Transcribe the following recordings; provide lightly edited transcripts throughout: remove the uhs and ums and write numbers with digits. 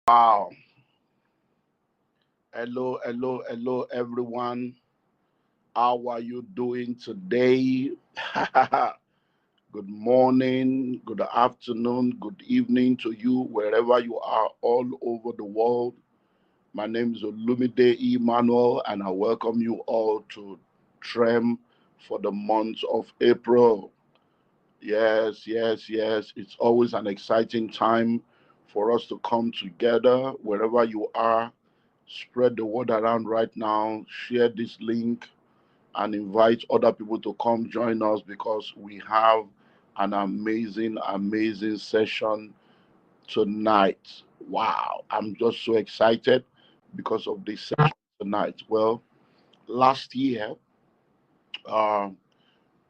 Wow. Hello, everyone. How are you doing today? Good morning, good afternoon, good evening to you, wherever you are, all over the world. My name is Olumide Emmanuel, and I welcome you all to TREM for the month of April. Yes. It's always an exciting time for us to come together wherever you are. Spread the word around right now. Share this link and invite other people to come join us because we have an amazing session tonight. Wow, I'm just so excited because of this session tonight. Well, last year, uh,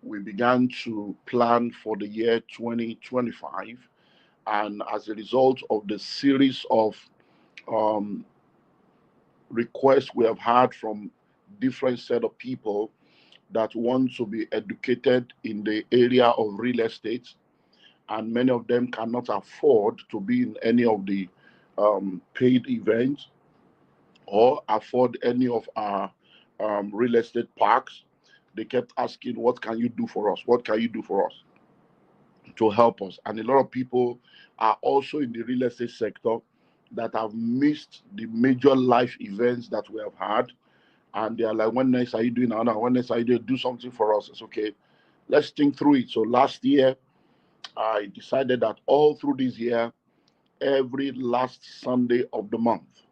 we began to plan for the year 2025, and as a result of the series of um, requests we have had from different set of people that want to be educated in the area of real estate, and many of them cannot afford to be in any of the paid events or afford any of our real estate parks. They kept asking, what can you do for us? What can you do for us to help us? And a lot of people are also in the real estate sector that have missed the major life events that we have had, and they are like, when next are you doing another? When next are you doing? Do something for us? It's okay. Let's think through it. So last year, I decided that all through this year, every last Sunday of the month,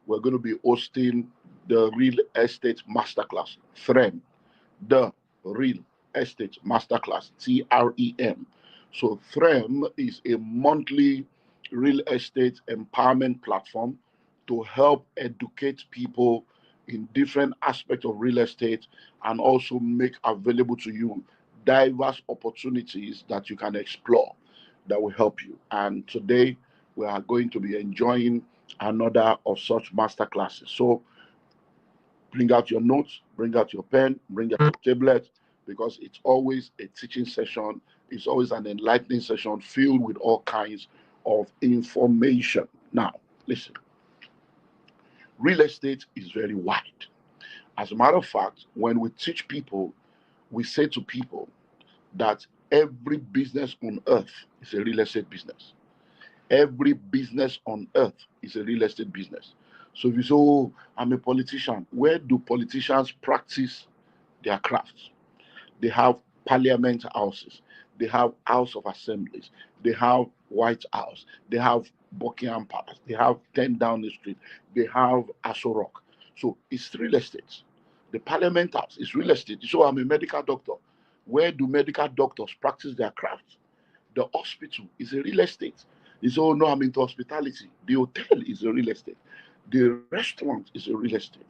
we're going to be hosting the Real Estate Masterclass, THREM, the Real Estate Masterclass, TREM. So THREM is a monthly real estate empowerment platform to help educate people in different aspects of real estate and also make available to you diverse opportunities that you can explore that will help you. And today we are going to be enjoying another of such master classes. So bring out your notes, bring out your pen, bring out your tablet, because it's always a teaching session. It's always an enlightening session filled with all kinds of information. Now, listen, real estate is very wide. As a matter of fact, when we teach people, we say to people that every business on earth is a real estate business. Every business on earth is a real estate business. So if you say, oh, I'm a politician, where do politicians practice their crafts? They have parliament houses, they have House of Assemblies, they have White House, they have Buckingham Palace, they have 10 Downing Street, they have Aso Rock. So it's real estate. The Parliament House is real estate. So I'm a medical doctor. Where do medical doctors practice their craft? The hospital is a real estate. You say, oh no, I'm into hospitality. The hotel is a real estate. The restaurant is a real estate.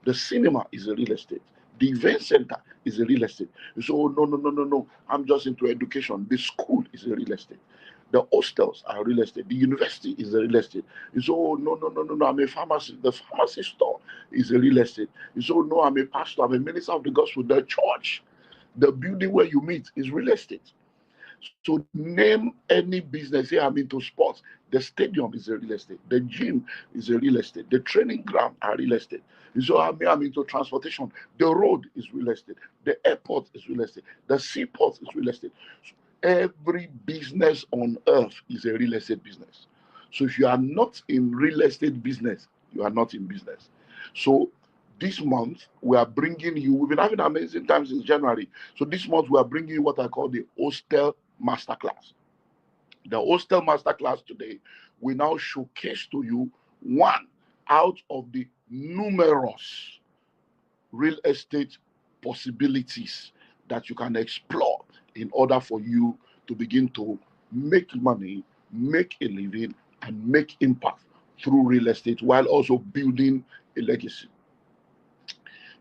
The cinema is a real estate. The event center is a real estate. You say, oh no, I'm just into education. The school is a real estate. The hostels are real estate. The university is a real estate. You say, oh no, I'm a pharmacist. The pharmacy store is a real estate. You say, oh no, I'm a pastor. I'm a minister of the gospel. The church, the building where you meet is real estate. So name any business. Here I'm into sports. The stadium is a real estate. The gym is a real estate. The training ground are real estate. So I'm into transportation. The road is real estate. The airport is real estate. The seaport is real estate. So every business on earth is a real estate business. So if you are not in real estate business, you are not in business. So this month we are bringing you. We've been having amazing times since January. So this month we are bringing you what I call the Hostel Masterclass. The Hostel Masterclass today will now showcase to you one out of the numerous real estate possibilities that you can explore in order for you to begin to make money, make a living, and make impact through real estate while also building a legacy.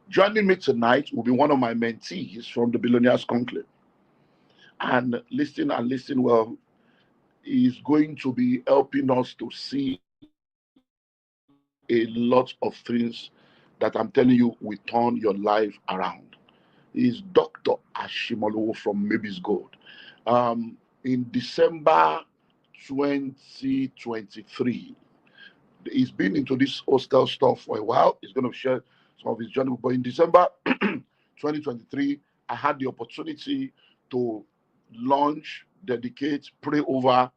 Joining me tonight will be one of my mentees from the Billionaires Conclave. And listen well, is going to be helping us to see a lot of things that I'm telling you will turn your life around. Is Dr. Ashimolowo from Maybe's Gold. In December 2023, he's been into this hostel stuff for a while. He's going to share some of his journey. But in December 2023, I had the opportunity to launch, dedicate, pray over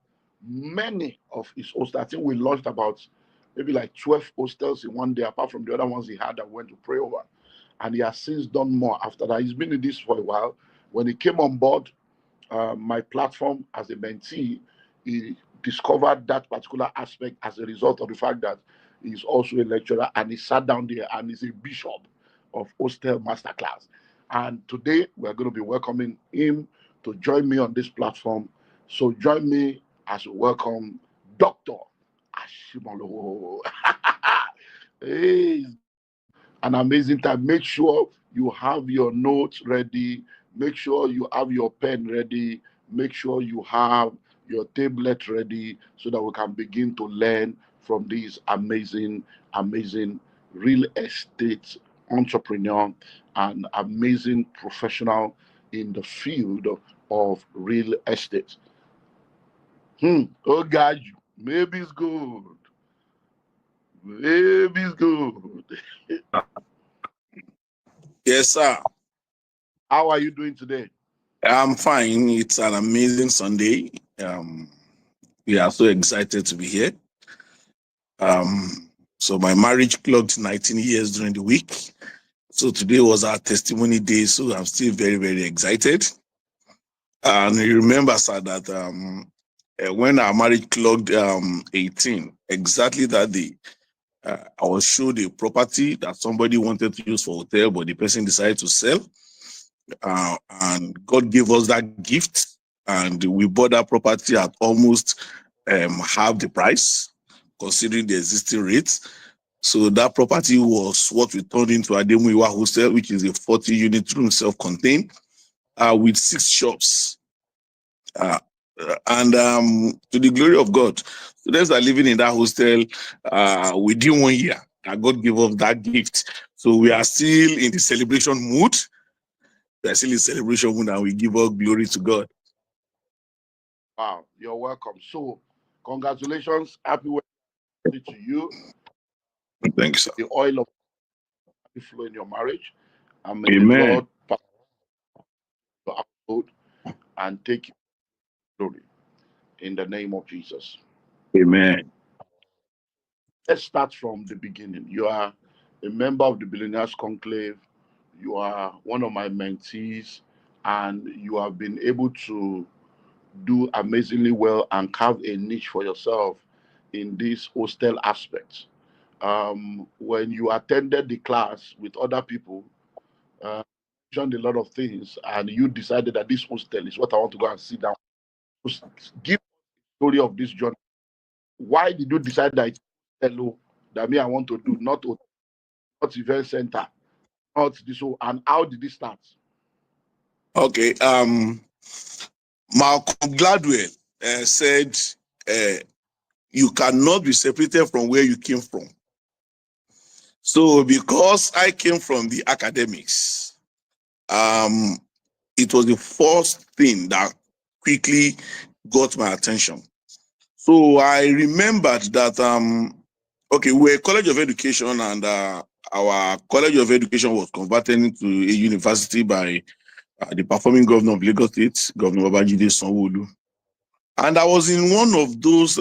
many of his hostels. I think we launched about maybe like 12 hostels in one day, apart from the other ones he had that went to pray over. And he has since done more after that. He's been in this for a while. When he came on board my platform as a mentee, he discovered that particular aspect as a result of the fact that he's also a lecturer, and he sat down there and is a bishop of Hostel Masterclass. And today we're going to be welcoming him to join me on this platform. So join me as we welcome Dr. Ashimolowo. Hey, an amazing time. Make sure you have your notes ready. Make sure you have your pen ready. Make sure you have your tablet ready so that we can begin to learn from this amazing, amazing real estate entrepreneur and amazing professional in the field of real estate. Oh, God, maybe it's good. Maybe it's good. Yes, sir. How are you doing today? I'm fine. It's an amazing Sunday. We are so excited to be here. So my marriage clocked 19 years during the week. So today was our testimony day. So I'm still very, very excited. And you remember, sir, that when our marriage clocked 18, exactly that day, I was showed a property that somebody wanted to use for hotel, but the person decided to sell. And God gave us that gift, and we bought that property at almost half the price, considering the existing rates. So that property was what we turned into Ademuyiwa Hostel, which is a 40-unit room, self-contained, with 6 shops. And to the glory of God, students are living in that hostel within 1 year. And God gave us that gift. So we are still in the celebration mood. We are still in celebration mood, and we give all glory to God. Wow, you're welcome. So, congratulations. Happy birthday to you. Thank you, sir. The oil of flow in your marriage. And may the Amen. Lord pass your household and take you glory in the name of Jesus. Amen. Let's start from the beginning. You are a member of the Billionaires Conclave. You are one of my mentees, and you have been able to do amazingly well and carve a niche for yourself in this hostel aspect. When you attended the class with other people, mentioned a lot of things, and you decided that this hostel is what I want to go and sit down. Give the story of this journey. Why did you decide that it's hello that me I want to do, not event center, not this, and how did it start? Okay. Malcolm Gladwell said, "You cannot be separated from where you came from." So, because I came from the academics, it was the first thing that quickly got my attention. So I remembered that okay, we're a college of education, and our college of education was converted into a university by the performing governor of Lagos State, Governor Babajide Sanwo-Olu. And I was in one of those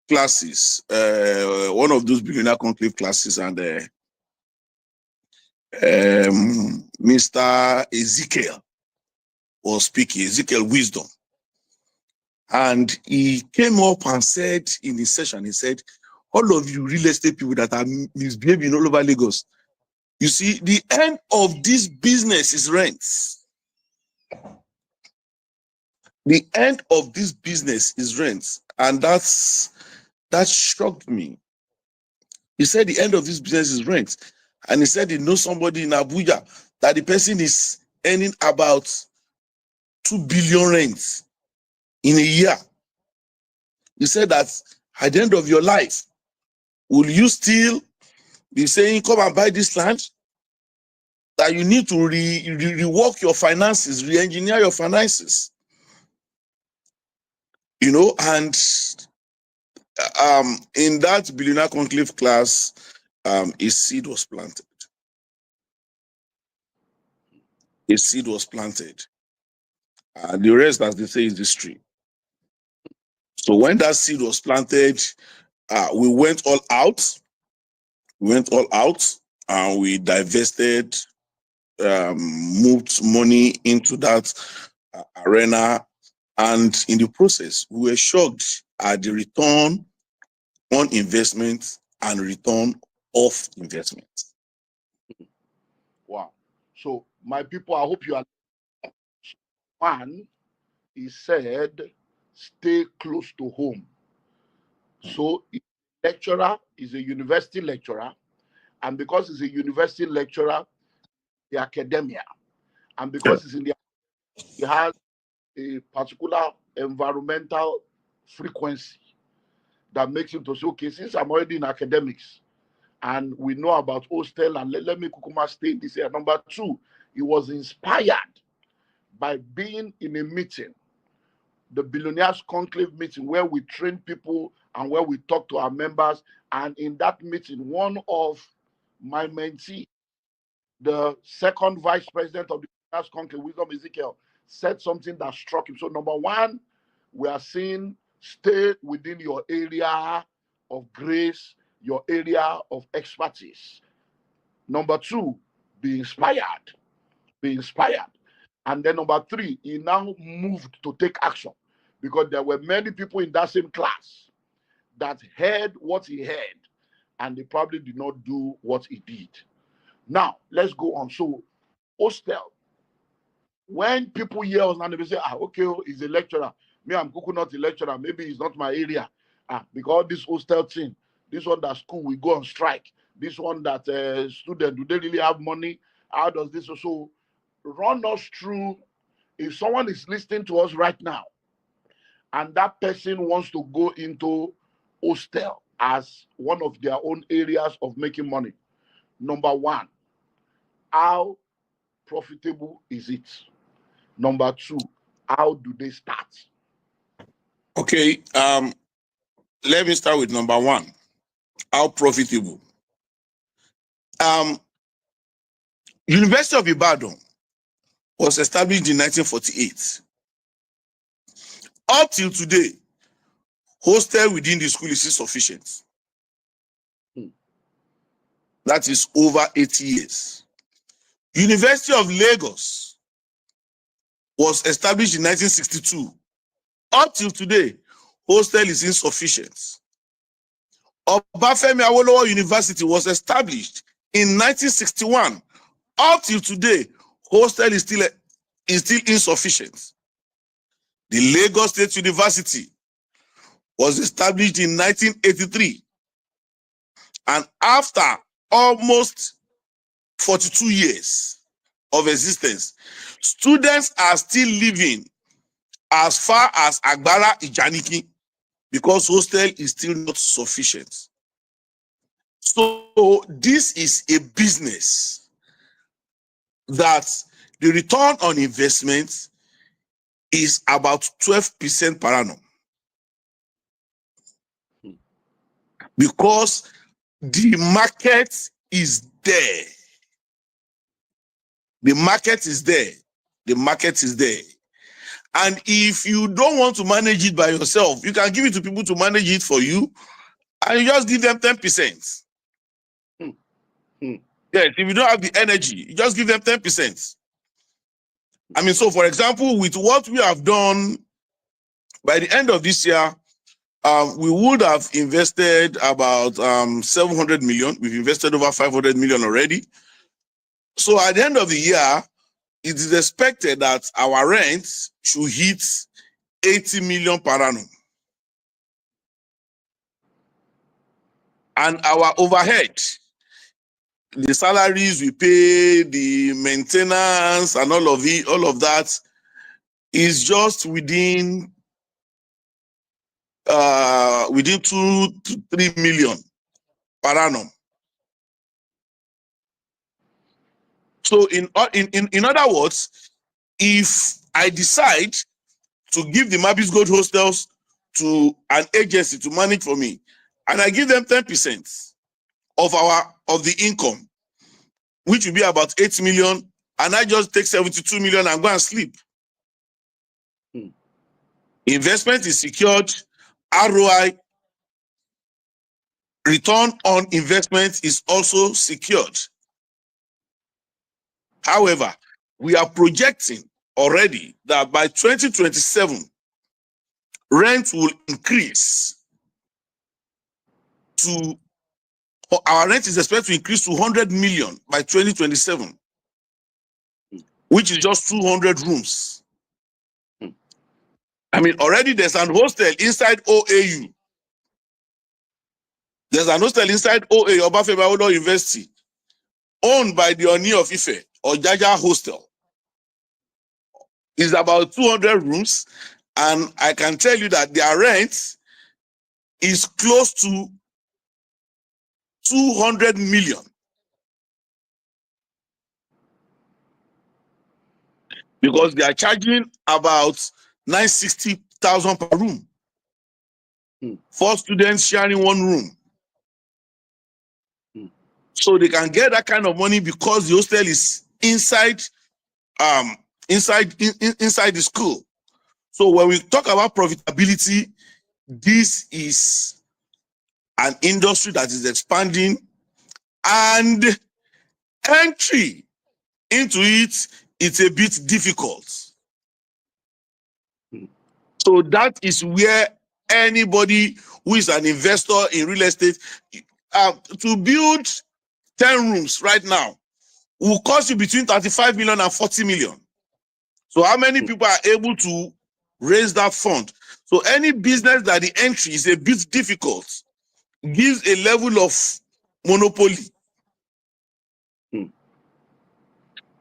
classes, one of those billionaire conclave classes, and Mr. Ezekiel was speaking, Ezekiel Wisdom. And he came up and said in his session, he said, "All of you real estate people that are misbehaving all over Lagos, you see, the end of this business is rents. The end of this business is rents." And that shocked me. He said the end of this business is rent. And he said he knows somebody in Abuja that the person is earning about 2 billion rents in a year. He said that at the end of your life, will you still be saying, "Come and buy this land"? That you need to rework your finances, re-engineer your finances. And In that billionaire conclave class, a seed was planted. A seed was planted. The rest, as they say, is history. So when that seed was planted, we went all out. We went all out, and we divested, moved money into that arena, and in the process, we were shocked at the return on investment and return of investment. Wow. So, my people, I hope you are one. He said, stay close to home. So, lecturer is a university lecturer, and because he's a university lecturer, the academia, and Yeah. because he's in the, he has a particular environmental frequency that makes him to say, okay, since I'm already in academics and we know about hostel, and let me kukuma stay this year. Number two, he was inspired by being in a meeting, the Billionaires Conclave meeting, where we train people and where we talk to our members. And in that meeting, one of my mentees, the second vice president of the Billionaires Conclave, Wisdom Ezekiel, said something that struck him. So, number one, we are saying stay within your area of grace, your area of expertise. Number two, be inspired. Be inspired. And then number three, he now moved to take action because there were many people in that same class that heard what he heard and they probably did not do what he did. Now, let's go on. So, hostel, when people hear us and they say, okay, oh, he's a lecturer. Me, I'm Kuku not a lecturer. Maybe it's not my area. Because this hostel thing, this one that school we go on strike, this one that student, do they really have money? How does this also run us through? If someone is listening to us right now and that person wants to go into hostel as one of their own areas of making money, number one, how profitable is it? Number two, how do they start? Okay, let me start with number one. How profitable? Um, University of Ibadan was established in 1948. Up till today, hostel within the school is insufficient. Hmm. That is over 80 years. University of Lagos was established in 1962. Up till today, hostel is insufficient. Obafemi Awolowo University was established in 1961. Up till today, hostel is still insufficient. The Lagos State University was established in 1983. And after almost 42 years of existence, students are still living as far as Agbara Ijaniki because hostel is still not sufficient. So this is a business that the return on investment is about 12% per annum because the market is there. The market is there. The market is there. And if you don't want to manage it by yourself, you can give it to people to manage it for you, and you just give them 10%. Hmm. Hmm. Yes, if you don't have the energy, you just give them 10%. I mean, so for example, with what we have done, by the end of this year, we would have invested about 700 million. We've invested over 500 million already. So at the end of the year, it is expected that our rent should hit 80 million per annum. And our overhead, the salaries we pay, the maintenance and all of it, all of that is just within 2 to 3 million per annum. So in other words, if I decide to give the Mabis Gold Hostels to an agency to manage for me, and I give them 10% of the income, which will be about 8 million, and I just take 72 million and go and sleep. Investment is secured, ROI, return on investment is also secured. However, we are projecting already that by 2027, rent will increase to, our rent is expected to increase to 100 million by 2027, which is just 200 rooms. I mean, already there's an hostel inside OAU. There's an hostel inside OAU, Obafemi Awolowo University, owned by the Oni of Ife, or Jaja Hostel. It's about 200 rooms, and I can tell you that their rent is close to 200 million. Because they are charging about 960,000 per room. 4 students sharing 1 room. So they can get that kind of money because the hostel is inside the school. So when we talk about profitability, this is an industry that is expanding, and entry into it's a bit difficult. So that is where anybody who is an investor in real estate, to build 10 rooms right now will cost you between 35 million and 40 million. So how many people are able to raise that fund? So any business that the entry is a bit difficult gives a level of monopoly.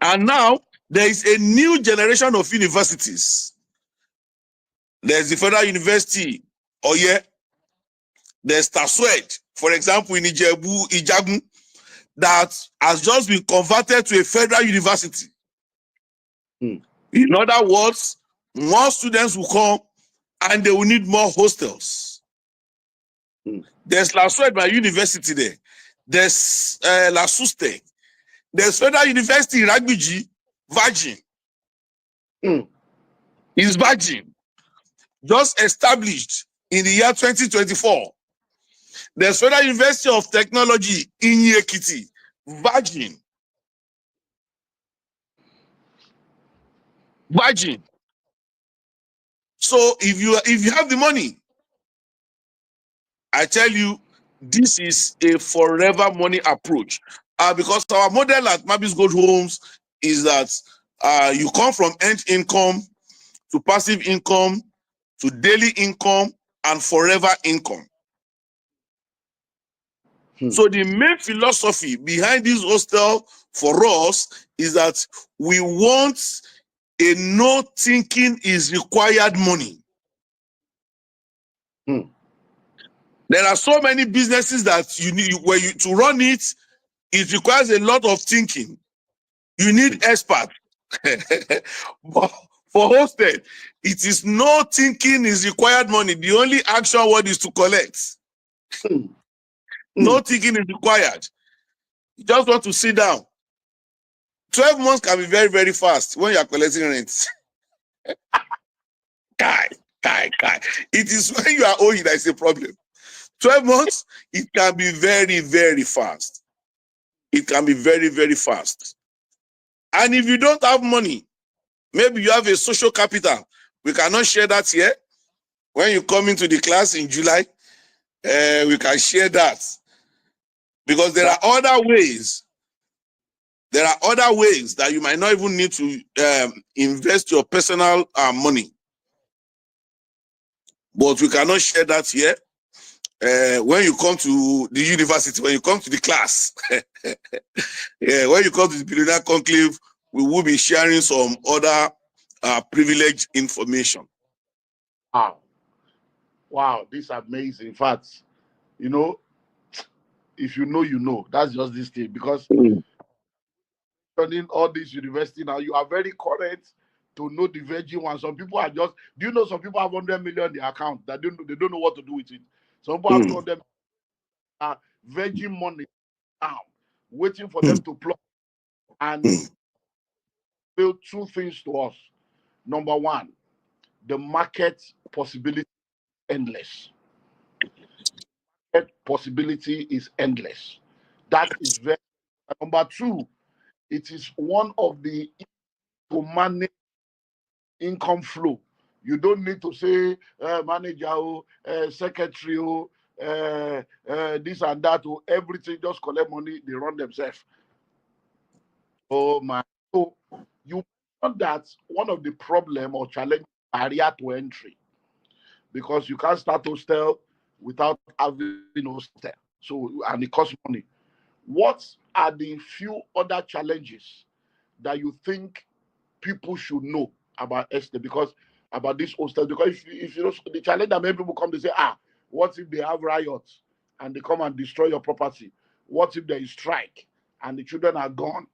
And now there is a new generation of universities. There's the Federal University, Oye. There's TASUED, for example, in Ijagun, that has just been converted to a federal university. In other words, more students will come and they will need more hostels. There's LASUED, my university there. There's LASUSTE. There's Federal University in Ragbiji, Virgin. It's Virgin. Just established in the year 2024. There's Federal University of Technology in Yekiti, Virgin. Virgin. So if you have the money, I tell you, this is a forever money approach. Because our model at Mabis Gold Homes is that you come from end income to passive income to daily income and forever income. So the main philosophy behind this hostel for us is that we want a no thinking is required money. There are so many businesses that you need, to run it, it requires a lot of thinking. You need experts. But for hostel, it is no thinking is required money. The only action word is to collect. No thinking is required. You just want to sit down. 12 months can be very, very fast when you are collecting rent. It is when you are owing that is a problem. 12 months, it can be very, very fast. It can be very, very fast. And if you don't have money, maybe you have a social capital. We cannot share that here. When you come into the class in July, we can share that. Because there are other ways. There are other ways that you might not even need to invest your personal money. But we cannot share that here. When you come to the university, when you come to the class, when you come to the Billionaire Conclave, we will be sharing some other privileged information. Wow, this is amazing. In fact, you know, if you know, you know. That's just this thing. Because running all this university now, you are very correct. to know the virgin one. Some people are just, do you know some people have 100 million in their account that they don't know what to do with it? Some people have mm, 200 virgin money down, waiting for them mm, to plug and mm. build two things to us. Number one, the market possibility endless. Possibility is endless. That is very. Number two, it is one of the to manage income flow. You don't need to say manager, secretary, this and that, everything. Just collect money, they run themselves. Oh my! So you know that one of the problem or challenge barrier to entry, because you can't start hostel without having hostel. So and it costs money. What are the few other challenges that you think people should know about estate, because about this hostel? Because if you know the challenge that many people come to say, what if they have riots and they come and destroy your property? What if there is strike and the children are gone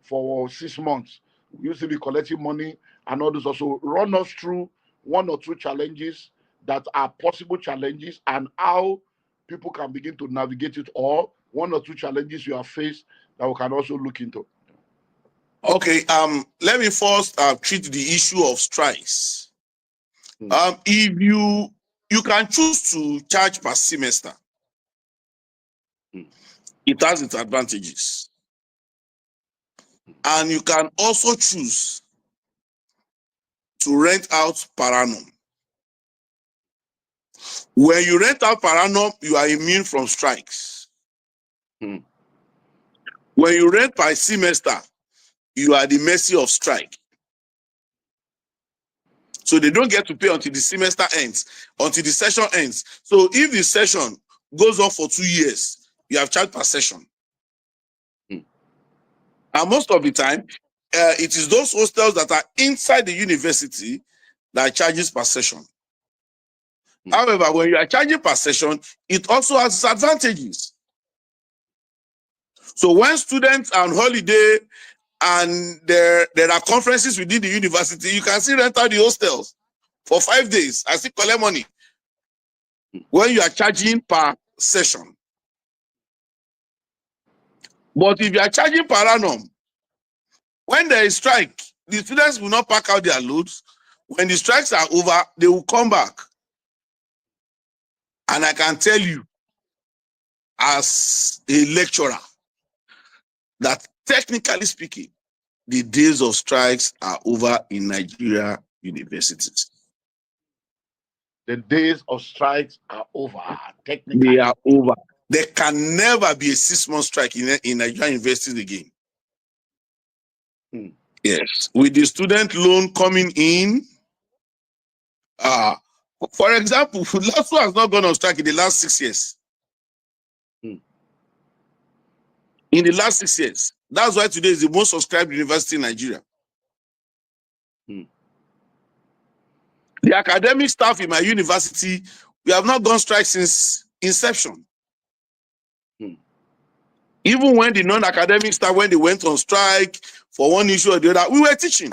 for 6 months? We used to be collecting money and all this. Also, run us through one or two challenges that are possible challenges and how people can begin to navigate it, or one or two challenges you have faced that we can also look into. Okay, let me first treat the issue of strikes. Hmm. If you can choose to charge per semester, Hmm. it has its advantages. And you can also choose to rent out per annum. When you rent out per annum, you are immune from strikes. Hmm. When you rent per semester, you are at the mercy of strike. So they don't get to pay until the semester ends, until the session ends. So if the session goes on for 2 years, you have charged per session. Hmm. And most of the time, it is those hostels that are inside the university that charges per session. Hmm. However, when you are charging per session, it also has its advantages. So when students are on holiday and there are conferences within the university, you can still rent out the hostels for 5 days and still collect money when you are charging per session. But if you are charging per annum, when there is strike, the students will not pack out their loads. When the strikes are over, they will come back. And I can tell you, as a lecturer, that technically speaking, the days of strikes are over in Nigeria universities. The days of strikes are over, They technically. are over. There can never be a 6-month strike in Nigerian universities again. Hmm. Yes. With the student loan coming in, for example, LASU has not gone on strike in the last 6 years. Hmm. In the last 6 years. That's why today is the most subscribed university in Nigeria. Hmm. The academic staff in my university, we have not gone strike since inception. Hmm. Even when the non-academic staff, when they went on strike for one issue or the other, we were teaching.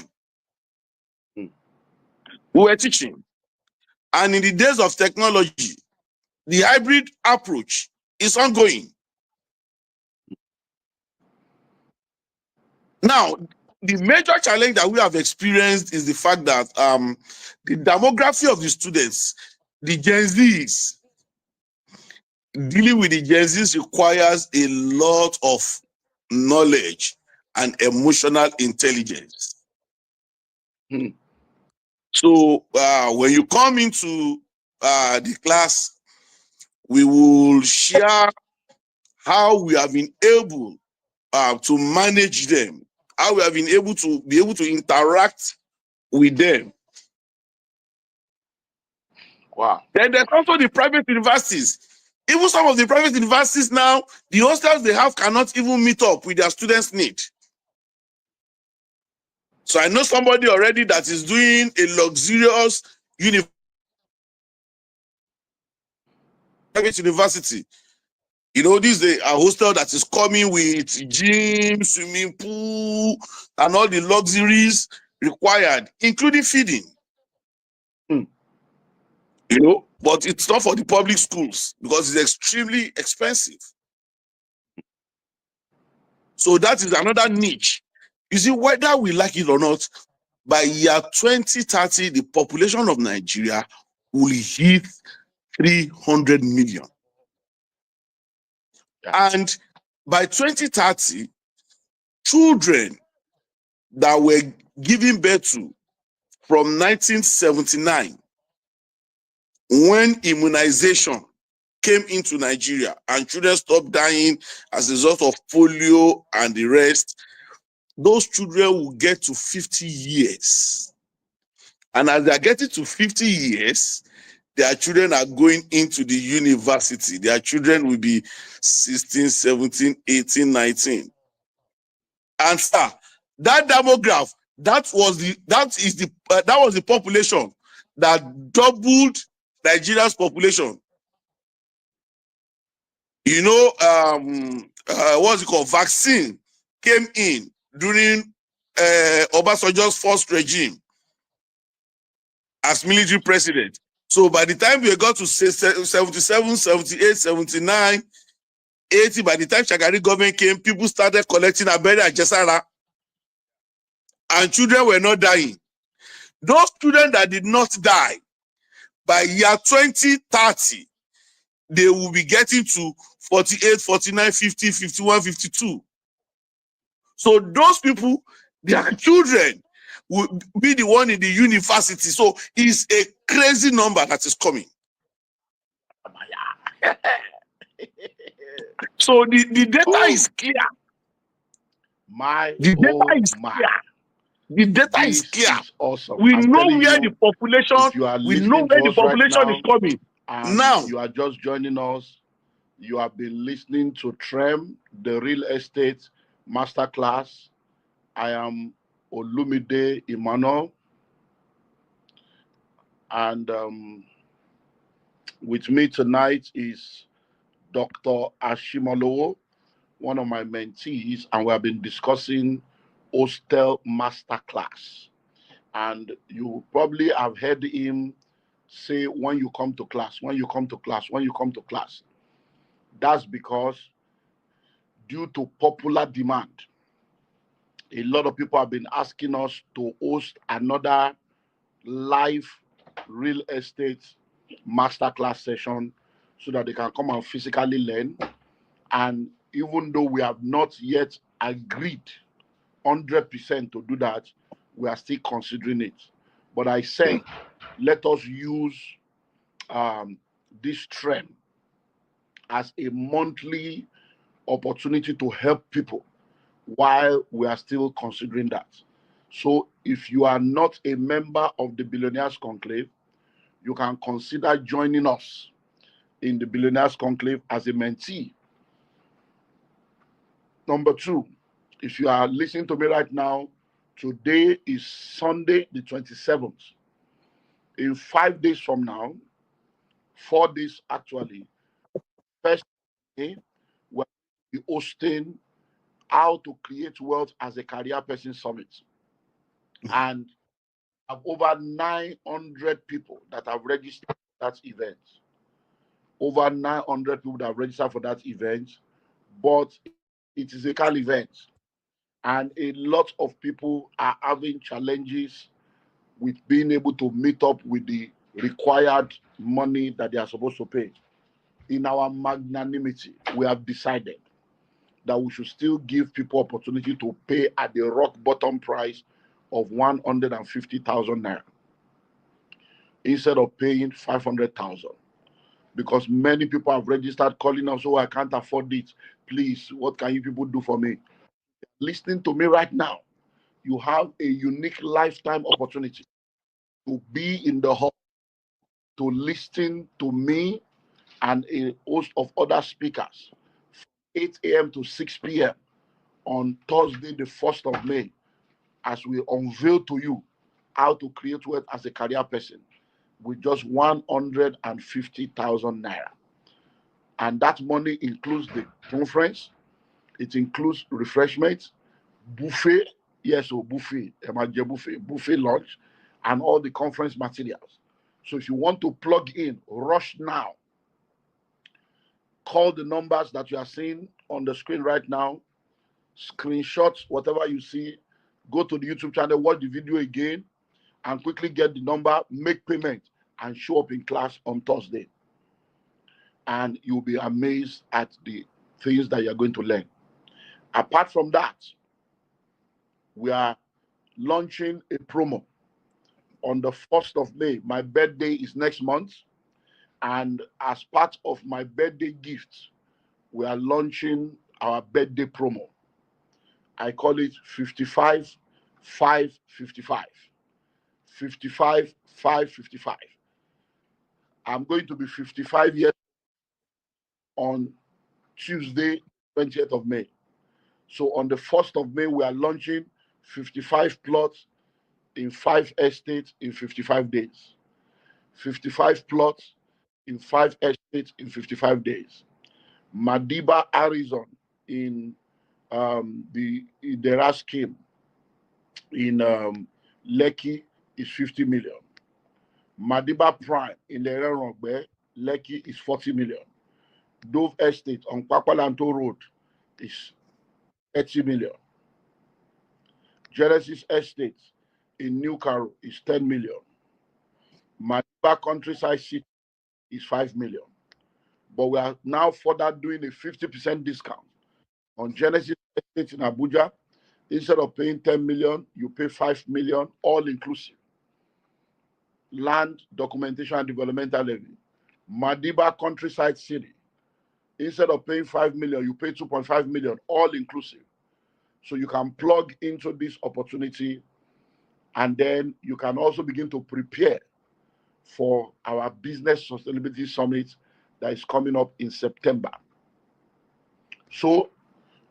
Hmm. We were teaching. And in the days of technology, the hybrid approach is ongoing. Now, the major challenge that we have experienced is the fact that the demography of the students, the Gen Zs, dealing with the Gen Zs requires a lot of knowledge and emotional intelligence. Hmm. So when you come into the class, we will share how we have been able to manage them, how we have been able to interact with them. Wow. Then there's also the private universities. Even some of the private universities now, the hostels they have cannot even meet up with their students' need. So I know somebody already that is doing a luxurious private university. You know, this is a hostel that is coming with gym, swimming pool, and all the luxuries. required, including feeding. Hmm. But it's not for the public schools because it's extremely expensive. So that is another niche. You see, whether we like it or not, by year 2030, the population of Nigeria will hit 300 million. Yeah. And by 2030, children that were given birth to from 1979, when immunization came into Nigeria and children stopped dying as a result of polio and the rest, those children will get to 50 years. And as they are getting to 50 years, their children are going into the university. Their children will be 16, 17, 18, 19. And sir, that demograph, that was the population that doubled Nigeria's population. What's it called? Vaccine came in during Obasanjo's first regime as military president. So by the time we got to 77, 78, 79, 80, by the time Shagari government came, people started collecting abẹ́rẹ́ àjẹsára, and children were not dying. Those children that did not die, by year 2030, they will be getting to 48, 49, 50, 51, 52. So those people, their children will be the one in the university. So it's a crazy number that is coming. So the data is clear. The data is clear. The data is clear. Awesome. We know where the population, is coming. Now, you are just joining us. You have been listening to TREM, the Real Estate Masterclass. I am Olumide Emmanuel. And with me tonight is Dr. Ashimolowo, one of my mentees, and we have been discussing Hostel Masterclass. And you probably have heard him say, when you come to class, when you come to class, when you come to class. That's because due to popular demand, a lot of people have been asking us to host another live real estate masterclass session so that they can come and physically learn. And even though we have not yet agreed 100% to do that, we are still considering it. But I say, let us use this trend as a monthly opportunity to help people while we are still considering that. So if you are not a member of the Billionaires Conclave, you can consider joining us in the Billionaires Conclave as a mentee. Number two, if you are listening to me right now, today is Sunday, the 27th. In 5 days from now, 4 days actually, first day, we'll be hosting How to Create Wealth as a Career Person Summit. And have over 900 people that have registered for that event. Over 900 people that have registered for that event, but it is a local event. And a lot of people are having challenges with being able to meet up with the required money that they are supposed to pay. In our magnanimity, we have decided that we should still give people opportunity to pay at the rock bottom price of 150,000 naira instead of paying 500,000. Because many people have registered calling us, oh, I can't afford it. Please, what can you people do for me? Listening to me right now, you have a unique lifetime opportunity to be in the hall, to listen to me and a host of other speakers, 8 a.m. to 6 p.m. on Thursday, the 1st of May, as we unveil to you how to create wealth as a career person with just 150,000 naira. And that money includes the conference, it includes refreshments, buffet, Yes, so buffet, buffet lunch, and all the conference materials. So if you want to plug in, rush now. Call the numbers that you are seeing on the screen right now. Screenshots, whatever you see. Go to the YouTube channel, watch the video again, and quickly get the number, make payment, and show up in class on Thursday. And you'll be amazed at the things that you're going to learn. Apart from that, we are launching a promo on the 1st of May. My birthday is next month. And as part of my birthday gift, we are launching our birthday promo. I call it 55 555. 55 555. I'm going to be 55 years on Tuesday, 20th of May. So on the 1st of May, we are launching 55 plots in 5 estates in 55 days. 55 plots in 5 estates in 55 days. Madiba, Arizona, in the Idera scheme in Lekki is 50 million. Madiba Prime in Lererongbe, Lekki is 40 million. Dove Estate on Papalanto Road is 30 million. Genesis Estate in New Caro is 10 million. Madiba Countryside City is 5 million. But we are now further doing a 50% discount on Genesis Estate in Abuja. Instead of paying 10 million, you pay 5 million, all inclusive. Land, documentation, and developmental levy. Madiba Countryside City. Instead of paying 5 million, you pay 2.5 million, all inclusive. So you can plug into this opportunity, and then you can also begin to prepare for our Business Sustainability Summit that is coming up in September. So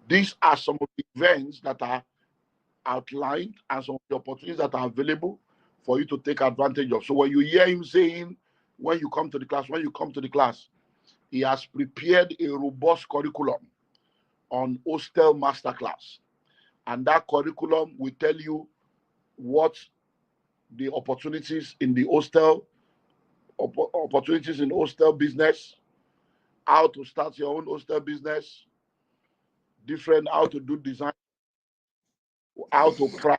these are some of the events that are outlined and some of the opportunities that are available for you to take advantage of. So when you hear him saying, when you come to the class, he has prepared a robust curriculum on Hostel Masterclass. And that curriculum will tell you what the opportunities in the hostel, opportunities in hostel business, how to start your own hostel business, how to do design, how to price,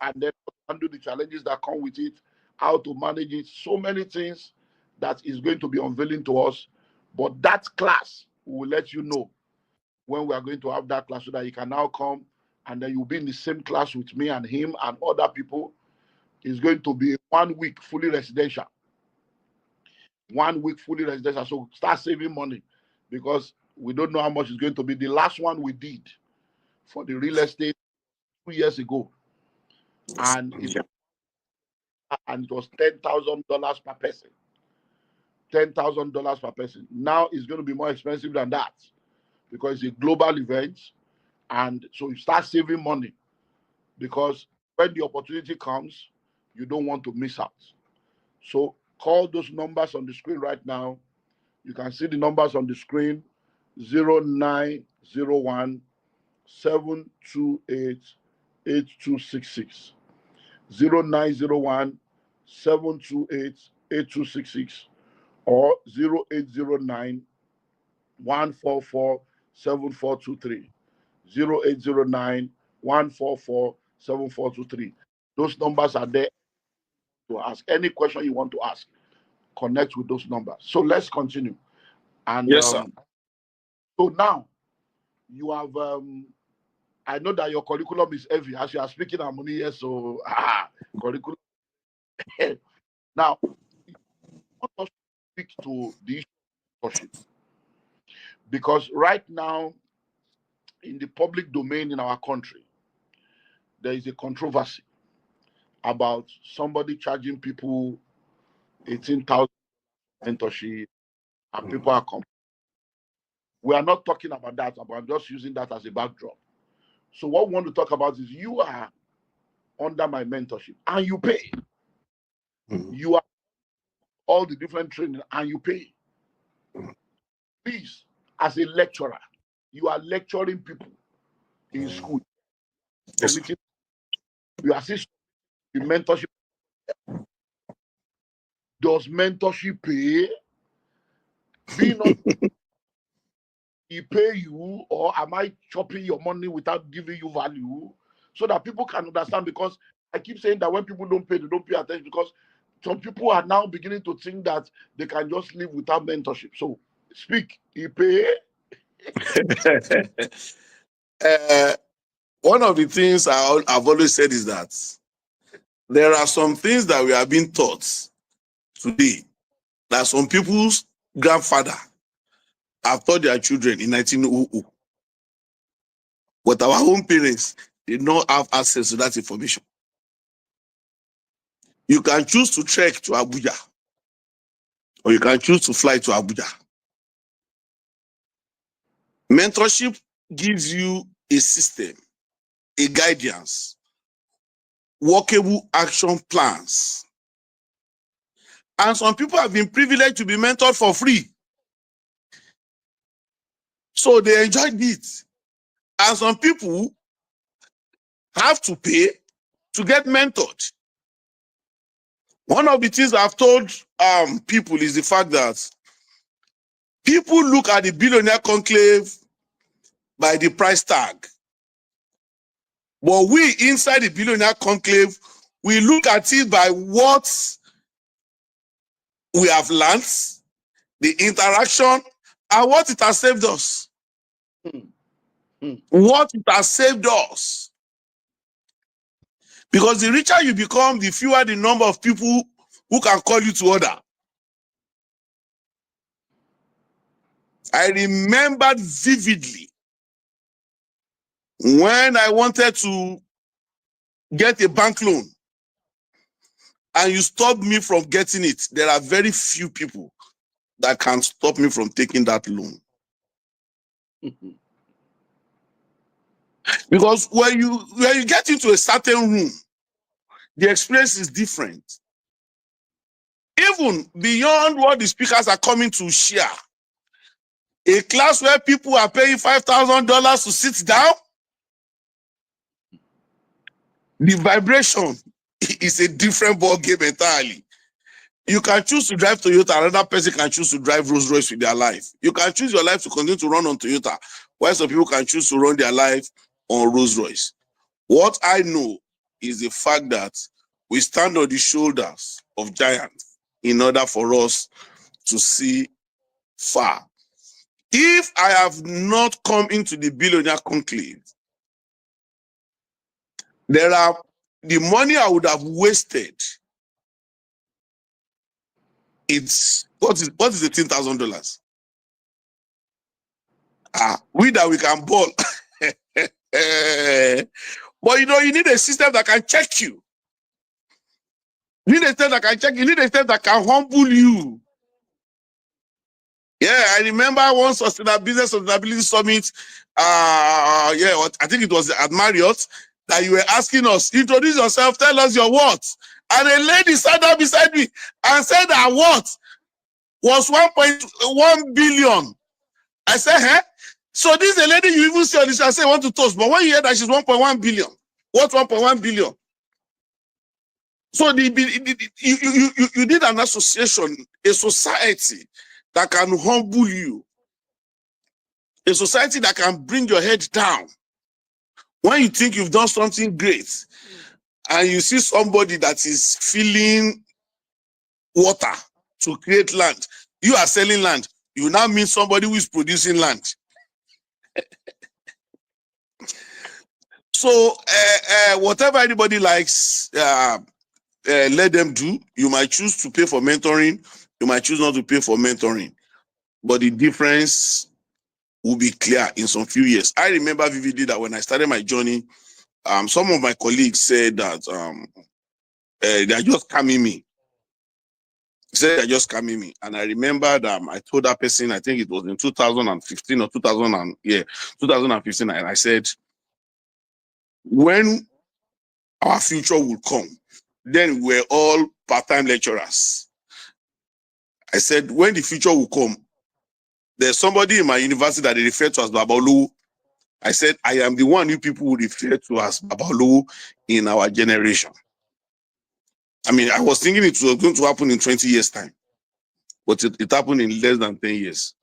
and then handle the challenges that come with it, how to manage it. So many things that is going to be unveiling to us. But that class will let you know when we are going to have that class, so that you can now come and then you'll be in the same class with me and him and other people. It's going to be 1 week fully residential. 1 week fully residential. So start saving money, because we don't know how much it's going to be. The last one we did for the real estate 2 years ago, and it was $10,000 per person. $10,000 per person. Now it's going to be more expensive than that, because it's a global event. And so you start saving money, because when the opportunity comes, you don't want to miss out. So call those numbers on the screen right now. You can see the numbers on the screen: 0901 728 8266. 0901 728 8266, or 0809 144 7423. 0809 144 7423. Those numbers are there to ask any question you want to ask. Connect with those numbers. So let's continue. And Yes, sir. so now you have I know that your curriculum is heavy as you are speaking harmony here. So curriculum. Now, I want us to speak to the issue of mentorship, because right now in the public domain in our country, there is a controversy about somebody charging people 18,000 mentorship, and people are complaining. We are not talking about that, but I'm just using that as a backdrop. So what we want to talk about is, you are under my mentorship and you pay. You are all the different training and you pay. Please, as a lecturer, you are lecturing people in school. Yes. submitting. You are still the mentorship. Does mentorship pay? Being not he pay you, or am I chopping your money without giving you value? So that people can understand, because I keep saying that when people don't pay, they don't pay attention, because some people are now beginning to think that they can just live without mentorship. So speak, he pay. uh, one of the things I've always said is that there are some things that we are being taught today that some people's grandfather have taught their children in 1900. But our own parents did not have access to that information. You can choose to trek to Abuja, or you can choose to fly to Abuja. Mentorship gives you a system, a guidance, workable action plans. And some people have been privileged to be mentored for free. So they enjoyed it. And some people have to pay to get mentored. One of the things I've told people is the fact that people look at the billionaire conclave by the price tag. But we inside the billionaire conclave, we look at it by what we have learned, the interaction, and what it has saved us. What it has saved us. Because the richer you become, the fewer the number of people who can call you to order. I remembered vividly when I wanted to get a bank loan and you stopped me from getting it. There are very few people that can stop me from taking that loan. Because when you get into a certain room, the experience is different. Even beyond what the speakers are coming to share. A class where people are paying $5,000 to sit down, the vibration is a different ball game entirely. You can choose to drive Toyota, another person can choose to drive Rolls Royce with their life. You can choose your life to continue to run on Toyota, while some people can choose to run their life on Rolls Royce. What I know is the fact that we stand on the shoulders of giants in order for us to see far. If I have not come into the billionaire conclave, there are the money I would have wasted. It's what is $18,000? We that we can ball. But you need a system that can check you. You need a system that can check you. You need a system that can humble you. Yeah, I remember one sustainability summit. I think it was at Marriott that you were asking us, introduce yourself, tell us your what. And a lady sat down beside me and said her what was 1.1 billion. I said, huh? So this is a lady you even see on this, I say want to toast, but when you hear that she's 1.1 billion, what's 1.1 billion? So you need an association, a society that can humble you, a society that can bring your head down. When you think you've done something great, and you see somebody that is filling water to create land, you are selling land, you now meet somebody who is producing land. So whatever anybody likes, let them do. You might choose to pay for mentoring, you might choose not to pay for mentoring, but the difference will be clear in some few years. I remember vividly that when I started my journey, some of my colleagues said that they are just scamming me. Said they're just scamming me. And I remember that I told that person, I think it was in 2015 or 2015, and I said, when our future will come, then we're all part-time lecturers. I said, when the future will come, there's somebody in my university that they refer to as Babolu. I said, I am the one you people would refer to as Babalo in our generation. I mean, I was thinking it was going to happen in 20 years' time, but it happened in less than 10 years.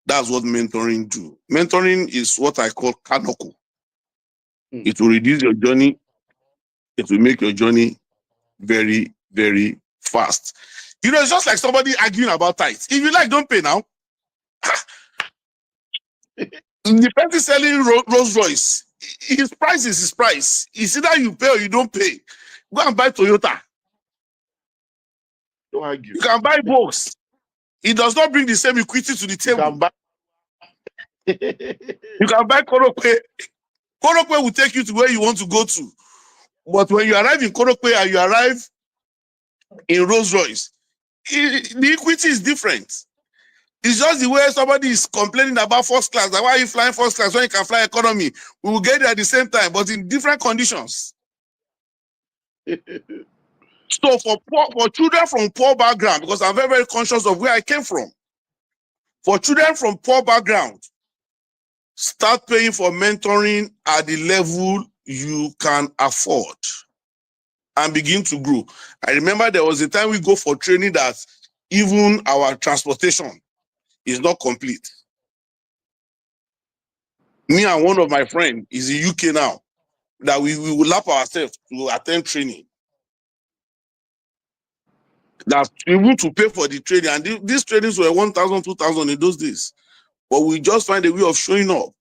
That's what mentoring do. Mentoring is what I call kanoko. It will reduce your journey. It will make your journey very, very fast. You know, it's just like somebody arguing about tithes. If you like, don't pay now. The person selling Rolls Royce, his price is his price. It's either you pay or you don't pay. Go and buy Toyota. Don't argue. You can buy both. It does not bring the same equity to the table. You can buy Korokwe. Korokwe will take you to where you want to go to. But when you arrive in Korokwe and you arrive in Rolls Royce, the equity is different. It's just the way somebody is complaining about first class. Like, why are you flying first class when you can fly economy? We will get there at the same time, but in different conditions. So for children from poor background, because I'm very, very conscious of where I came from. For children from poor background, start paying for mentoring at the level you can afford and begin to grow. I remember there was a time we go for training that even our transportation is not complete. Me and one of my friends is in UK now, that we will lap ourselves to attend training. That's able to pay for the training. And these trainings were 1,000, 2,000 in those days. But we just find a way of showing up.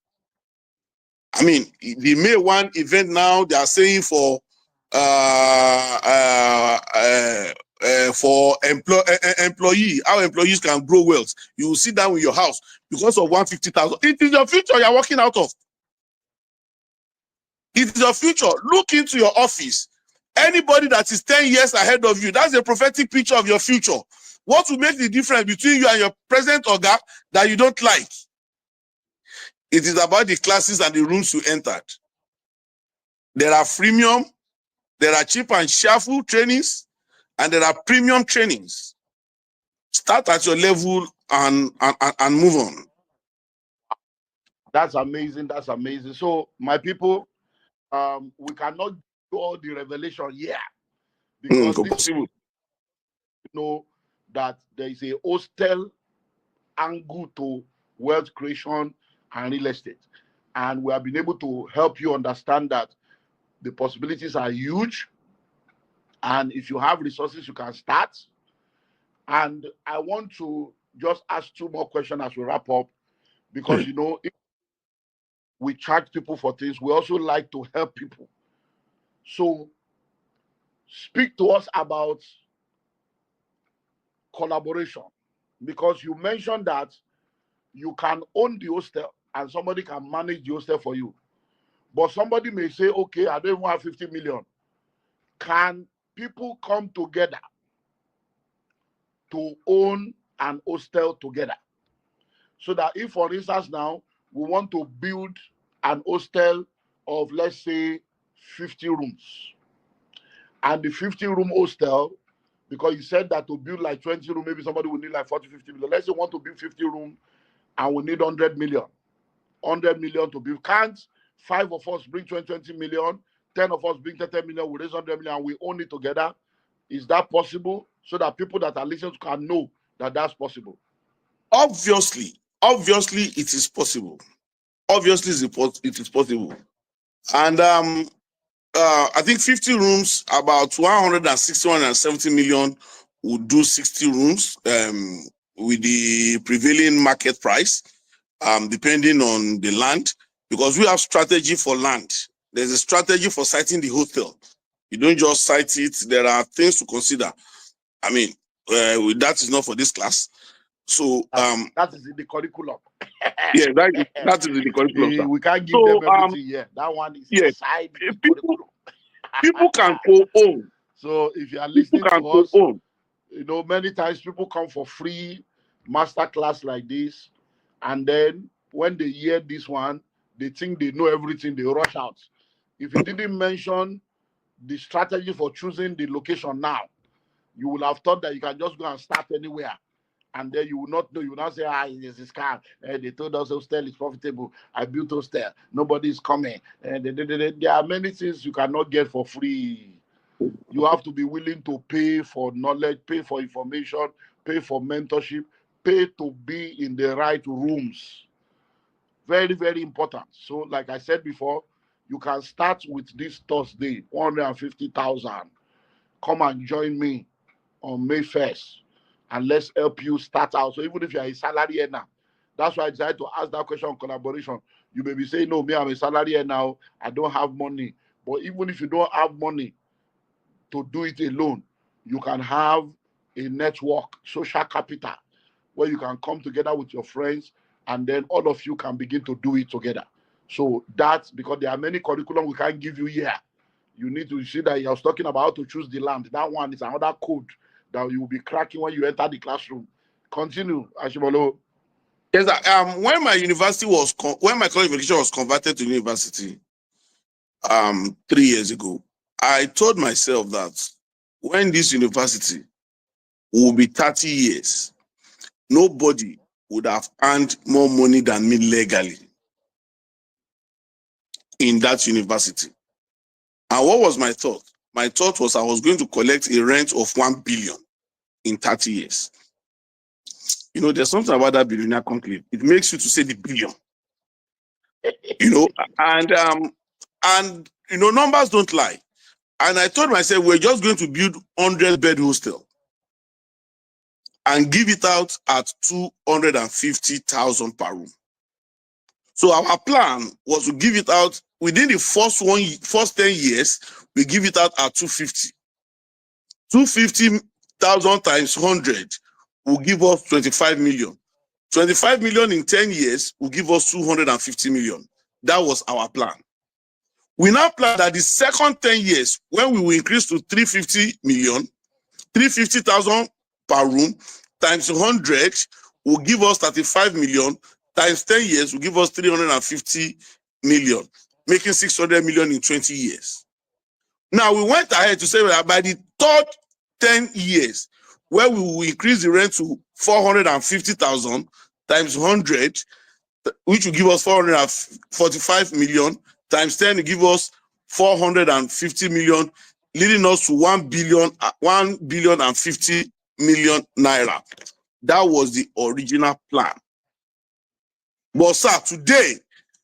I mean, the May 1 event now, they are saying for employee, how employees can grow wealth. You will sit down in your house because of 150,000. It is your future you're working out of. It is your future. Look into your office. Anybody that is 10 years ahead of you, that's a prophetic picture of your future. What will make the difference between you and your present Oga that you don't like? It is about the classes and the rooms you entered. There are freemium, there are cheap and cheerful trainings, and there are premium trainings. Start at your level and move on. That's amazing. That's amazing. So, my people, we cannot do all the revelation here because this, you know, that there is a hostel angle to wealth creation and real estate, and we have been able to help you understand that the possibilities are huge, and if you have resources, you can start. And I want to just ask two more questions as we wrap up, because you know, if we charge people for things, we also like to help people. So speak to us about collaboration, because you mentioned that you can own the hostel and somebody can manage the hostel for you. But somebody may say, okay, I don't even have 50 million. Can people come together to own an hostel together? So that if, for instance, now we want to build an hostel of, let's say, 50 rooms, and the 50-room hostel, because you said that to build like 20 room, maybe somebody will need like 40, 50 million. Let's say we want to build 50 room and we need 100 million. 100 million to build. Can't 5 of us bring 20 million, 10 of us bring 10 million, we raise 100 million and we own it together? Is that possible? So that people that are listening can know that that's possible. Obviously, it is possible. Obviously, it is possible. And I think 50 rooms, about 160, 170 million would do 60 rooms with the prevailing market price, depending on the land, because we have strategy for land. There's a strategy for siting the hotel. You don't just site it. There are things to consider. I mean, that is not for this class. So that is in the curriculum. Yeah, that is in the curriculum. We can't give them everything here. That one is inside the curriculum. People can co-own. So if you are listening to us, you know, many times people come for free masterclass like this, and then when they hear this one, they think they know everything, they rush out. If you didn't mention the strategy for choosing the location now, you will have thought that you can just go and start anywhere And then you will not know. You will not say, it is a scam. They told us hostel is profitable. I built hostel. Nobody is coming. There are many things you cannot get for free. You have to be willing to pay for knowledge, pay for information, pay for mentorship, pay to be in the right rooms. Very, very important. So, like I said before, you can start with this Thursday, 150,000. Come and join me on May 1st, and let's help you start out. So, even if you're a salary earner, that's why I decided to ask that question on collaboration. You may be saying, no, me, I'm a salary earner now, I don't have money. But even if you don't have money to do it alone, you can have a network, social capital, where you can come together with your friends, and then all of you can begin to do it together. So that's because there are many curriculum we can't give you here. You need to see that I was talking about how to choose the land. That one is another code that you will be cracking when you enter the classroom. Continue, Ashimolowo. Yes, when my university was when my college education was converted to university 3 years ago, I told myself that when this university will be 30 years, nobody would have earned more money than me legally in that university. And what was my thought? My thought was I was going to collect a rent of 1 billion in 30 years. You know, there's something about that billionaire conclave. It makes you to say the billion. You know, and you know, numbers don't lie. And I told myself we're just going to build 100-bed hostel and give it out at 250,000 per room. So our plan was to give it out within the first 10 years. We give it out at 250. 250,000 times 100 will give us 25 million. 25 million in 10 years will give us 250 million. That was our plan. We now plan that the second 10 years, when we will increase to 350 million, 350,000 per room times 100 will give us 35 million, times 10 years will give us 350 million, making 600 million in 20 years. Now we went ahead to say that by the third 10 years, where we will increase the rent to 450,000 times 100, which will give us 445 million, times 10 will give us 450 million, leading us to 1 billion and 50 million naira. That was the original plan. But sir, today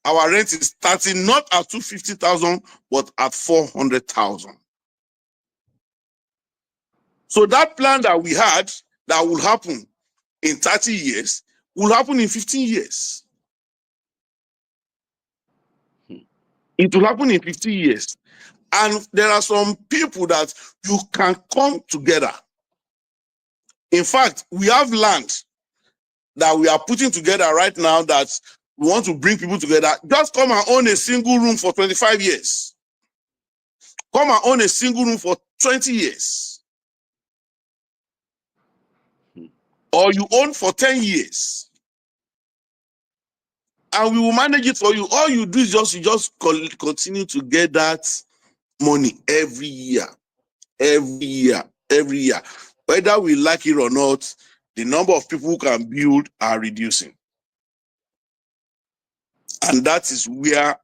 our rent is starting not at 250,000 but at 400,000. So that plan that we had that will happen in 30 years will happen in 15 years. It will happen in 15 years. And there are some people that you can come together. In fact, we have land that we are putting together right now that we want to bring people together. Just come and own a single room for 25 years. Come and own a single room for 20 years. Or you own for 10 years. And we will manage it for you. All you do is you just continue to get that money every year. Every year. Every year. Whether we like it or not, the number of people who can build are reducing. And that is where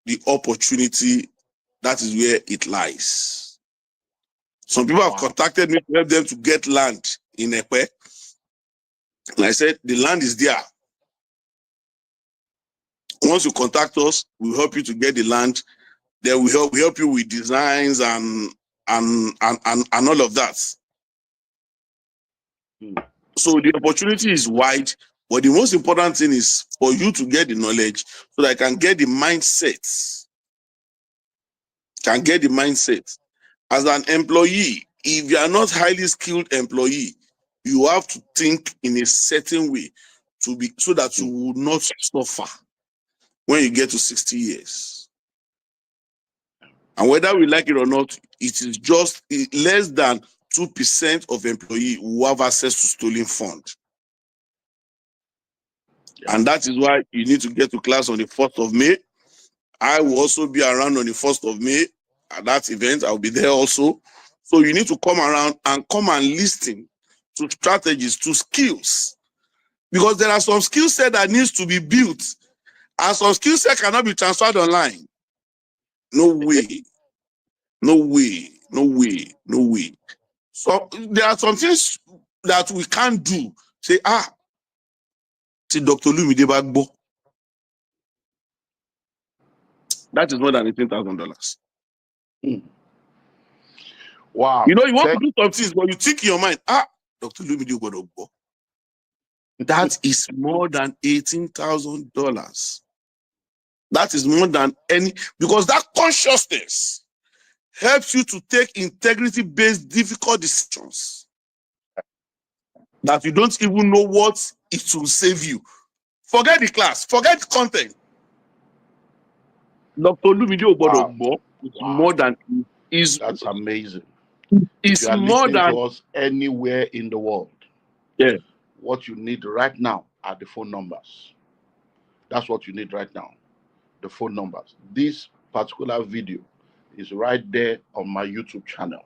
the opportunity, that is where it lies. Some people have contacted me to help them to get land in Ekwe. And I said, the land is there. Once you contact us, we'll help you to get the land. Then we help you with designs and all of that. So the opportunity is wide, but the most important thing is for you to get the knowledge so that I can get the mindset. As an employee, if you are not highly skilled employee, you have to think in a certain way so that you will not suffer when you get to 60 years. And whether we like it or not, it is just less than 2% of employees who have access to stolen funds. And that is why you need to get to class on the 1st of May. I will also be around on the 1st of May at that event. I'll be there also. So you need to come around and come and listen to strategies, to skills. Because there are some skill set that needs to be built, and some skill set cannot be transferred online. No way. No way. No way. No way. So there are some things that we can't do. Say, see Dr. Olumide Bagbo. That is more than $18,000. Wow. You know, you want to do some things, but you think in your mind, Dr. Olumide Bagbo. That is more than $18,000. That is more than any, because that consciousness helps you to take integrity-based difficult decisions that you don't even know what it will save you. Forget the class, forget the content. Dr. Olumide Ogbodo is more than that's amazing. It's if you are more listening than to us anywhere in the world, what you need right now are the phone numbers. That's what you need right now, the phone numbers. This particular video is right there on my YouTube channel.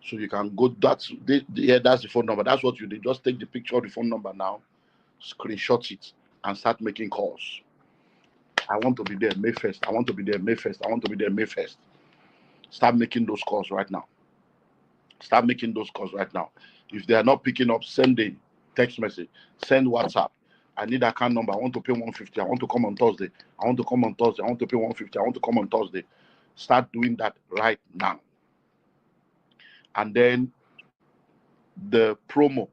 So you can go, that's the phone number. That's what you did. Just take the picture of the phone number now, screenshot it, and start making calls. I want to be there May 1st. I want to be there May 1st. I want to be there May 1st. Start making those calls right now. Start making those calls right now. If they are not picking up, send a text message, send WhatsApp. I need account number. I want to pay 150. I want to come on Thursday. I want to come on Thursday. I want to pay 150. I want to come on Thursday. Start doing that right now. And then the promo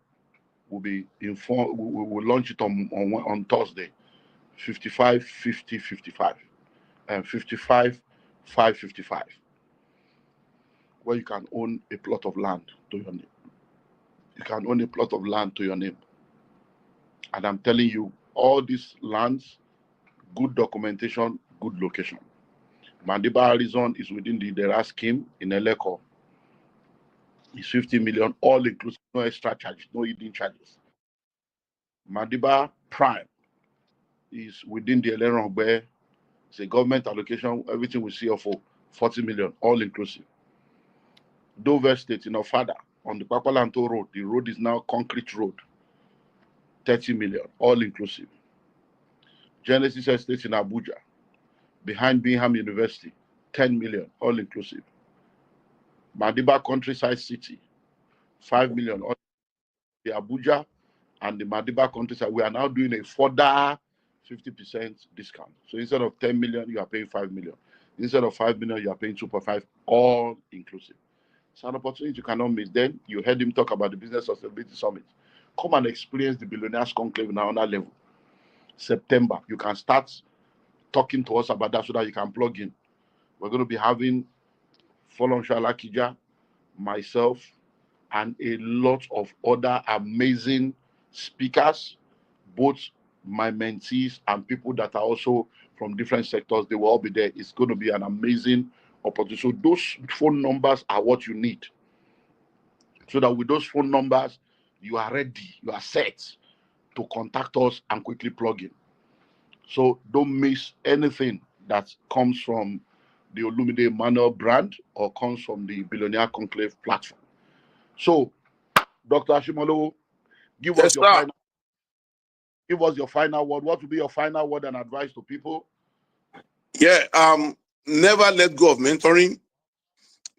will be informed. We will launch it on Thursday. 55, 50, 55. And 55, 555. Where you can own a plot of land to your name. You can own a plot of land to your name. And I'm telling you, all these lands, good documentation, good location. Madiba Horizon is within the DERA scheme in Eleko. It's 50 million, all inclusive, no extra charges, no hidden charges. Madiba Prime is within the Eleron where it's a government allocation, everything we see for 40 million, all inclusive. Dover State in Ofada, on the Papalanto Road, the road is now concrete road, 30 million, all inclusive. Genesis Estate in Abuja, behind Bingham University, 10 million, all inclusive. Madiba Countryside City, 5 million, all the Abuja and the Madiba Countryside. We are now doing a further 50% discount. So instead of 10 million, you are paying 5 million. Instead of 5 million, you are paying 2.5, all inclusive. It's an opportunity you cannot miss. Then you heard him talk about the Business Sustainability Summit. Come and experience the Billionaires Conclave now on that level. September, you can start talking to us about that so that you can plug in. We're going to be having Folon Shalakija, myself, and a lot of other amazing speakers, both my mentees and people that are also from different sectors. They will all be there. It's going to be an amazing opportunity. So those phone numbers are what you need. So that with those phone numbers, you are ready, you are set to contact us and quickly plug in. So don't miss anything that comes from the Olumide Emmanuel brand or comes from the Billionaire Conclave platform. So, Dr. Ashimolowo, give us your final word. What will be your final word and advice to people? Never let go of mentoring.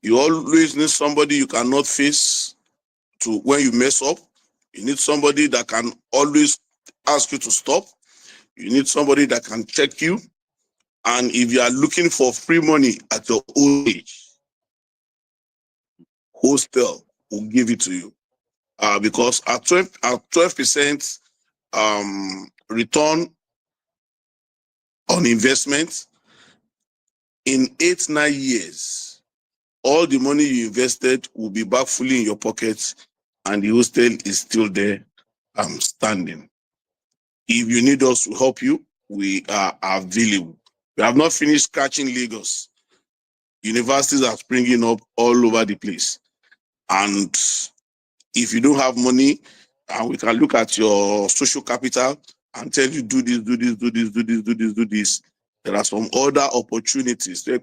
You always need somebody you cannot face to when you mess up. You need somebody that can always ask you to stop. You need somebody that can check you. And if you are looking for free money at your old age, Hostel will give it to you. Because at 12% return on investment in 8-9 years, all the money you invested will be back fully in your pockets, and the hostel is still there, standing. If you need us to help you, we are available. We have not finished scratching Lagos. Universities are springing up all over the place. And if you don't have money, we can look at your social capital and tell you, do this, do this, do this, do this, do this, do this. There are some other opportunities. So,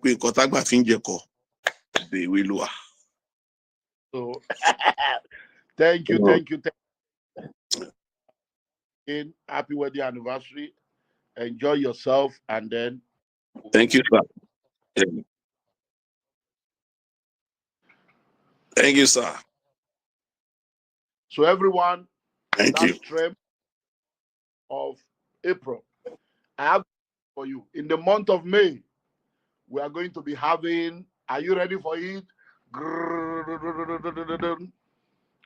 So Thank you, Oh, thank you, thank you. Happy wedding anniversary. Enjoy yourself, and then thank you, sir. Yeah. Thank you, sir. so everyone, Thank you. that's Trem of April. I have for you in the month of May. We are going to be having. Are you ready for it?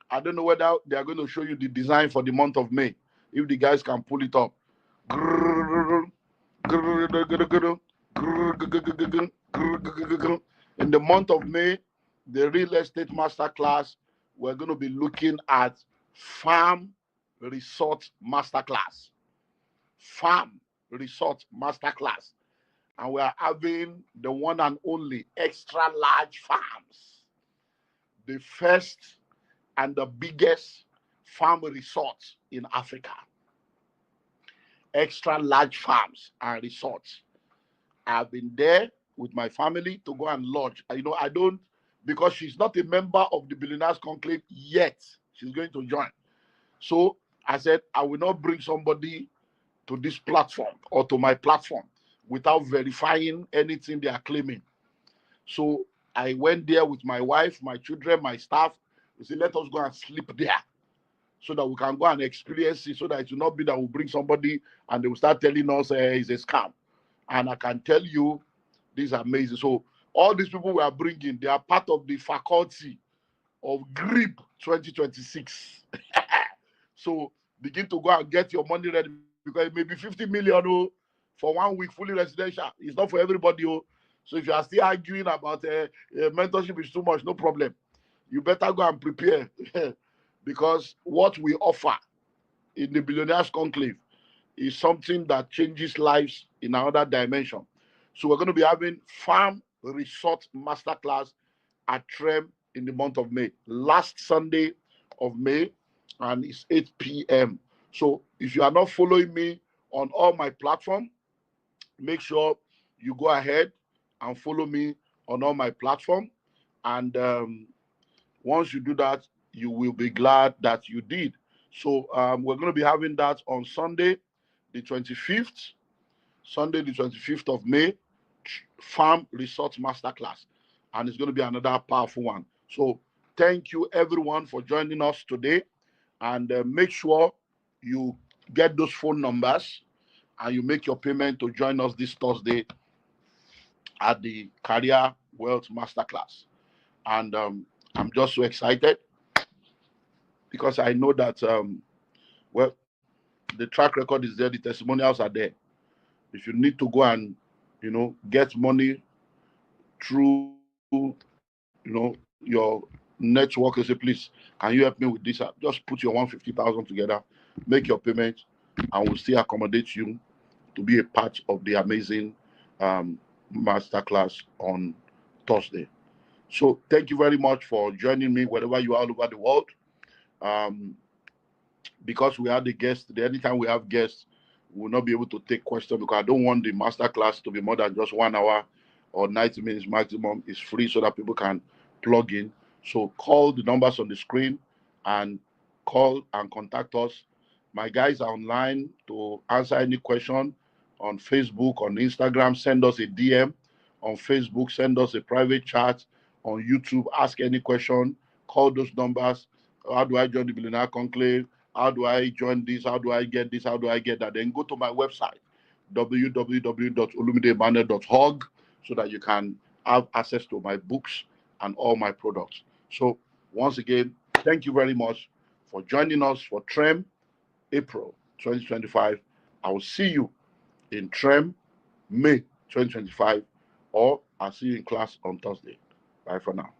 I don't know whether they are going to show you the design for the month of May. If the guys can pull it up. In the month of May, the real estate masterclass, we're going to be looking at farm resort masterclass. Farm resort masterclass. And we are having the one and only extra large farms. The first and the biggest farm resort in Africa. Extra large farms and resorts. I've been there with my family to go and lodge. I don't, because she's not a member of the Billionaires Conclave yet. She's going to join. So I said, I will not bring somebody to this platform or to my platform without verifying anything they are claiming. So I went there with my wife, my children, my staff. We said, let us go and sleep there so that we can go and experience it, so that it will not be that we bring somebody and they will start telling us it's a scam. And I can tell you, this is amazing. So all these people we are bringing, they are part of the faculty of GRIP 2026. So begin to go and get your money ready, because it may be 50 million for 1 week fully residential. It's not for everybody. So if you are still arguing about mentorship is too much, no problem. You better go and prepare because what we offer in the Billionaires Conclave is something that changes lives in another dimension. So we're going to be having Farm Resort Masterclass at Trem in the month of May. Last Sunday of May, and it's 8 p.m. So if you are not following me on all my platforms, make sure you go ahead and follow me on all my platforms. And once you do that, you will be glad that you did. So we're going to be having that on Sunday, the 25th, Sunday, the 25th of May, Farm Resort Masterclass. And it's going to be another powerful one. So thank you, everyone, for joining us today. And make sure you get those phone numbers and you make your payment to join us this Thursday at the Career Wealth Masterclass. And I'm just so excited because I know that, well, the track record is there, the testimonials are there. If you need to go and, get money through, your network, you say, please, can you help me with this? Just put your 150,000 together, make your payment, and we'll still accommodate you to be a part of the amazing masterclass on Thursday. So thank you very much for joining me wherever you are all over the world. Um, because we had the guests today, anytime we have guests, we will not be able to take questions because I don't want the masterclass to be more than just 1 hour or 90 minutes maximum. It's free so that people can plug in. So call the numbers on the screen and call and contact us. My guys are online to answer any question on Facebook, on Instagram. Send us a DM on Facebook. Send us a private chat on YouTube. Ask any question. Call those numbers. How do I join the Billionaire Conclave? How do I join this? How do I get this? How do I get that? Then go to my website, www.olumideemmanuel.org, so that you can have access to my books and all my products. So once again, thank you very much for joining us for Trem April 2025. I will see you in Trem May 2025, or I'll see you in class on Thursday. Bye for now.